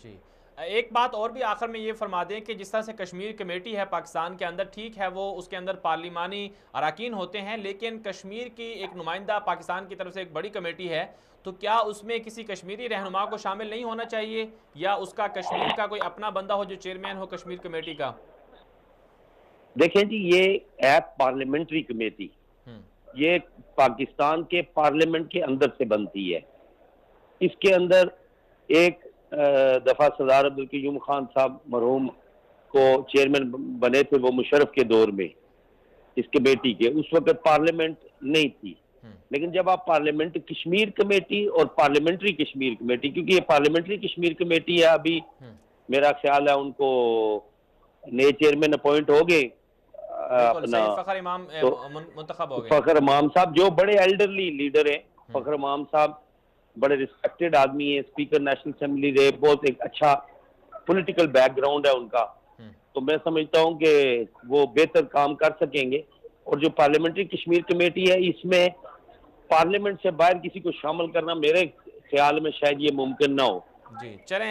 जी। एक बात और भी आखिर में ये फरमा दें कि जिस तरह से कश्मीर कमेटी है पाकिस्तान के अंदर, ठीक है वो उसके अंदर पार्लिमानी अरकान होते हैं, लेकिन कश्मीर की एक नुमाइंदा पाकिस्तान की तरफ से एक बड़ी कमेटी है, तो क्या उसमें किसी कश्मीरी रहनुमा को शामिल नहीं होना चाहिए, या उसका कश्मीर का कोई अपना बंदा हो जो चेयरमैन हो कश्मीर कमेटी का? देखें जी, ये ऐप पार्लियामेंट्री कमेटी, हम्म। ये पाकिस्तान के पार्लियामेंट के अंदर से बनती है। इसके अंदर एक दफा सरदार अब्दुल कयूम खान साहब मरहूम को चेयरमैन बने थे, वो मुशर्रफ के दौर में इस कमेटी के, उस वक्त पार्लियामेंट नहीं थी। हम्म। लेकिन जब आप पार्लियामेंट कश्मीर कमेटी और पार्लियामेंट्री कश्मीर कमेटी, क्योंकि ये पार्लियामेंट्री कश्मीर कमेटी है, अभी हम्म। मेरा ख्याल है उनको नए चेयरमैन अपॉइंट हो गए बिल्कुल अपना। सईद फ़खर इमाम तो मुंतखब हो गए हैं। फखर इमाम साहब जो बड़े एल्डरली लीडर हैं, हम्म। फखर इमाम साहब बड़े रिस्पेक्टेड आदमी है, स्पीकर नेशनल असेंबली रहे, बहुत एक अच्छा पॉलिटिकल बैकग्राउंड है उनका। हम्म। तो मैं समझता हूं कि वो बेहतर काम कर सकेंगे। और जो पार्लियामेंट्री कश्मीर कमेटी है, इसमें पार्लियामेंट से बाहर किसी को शामिल करना मेरे ख्याल में शायद ये मुमकिन ना हो। जी चलें।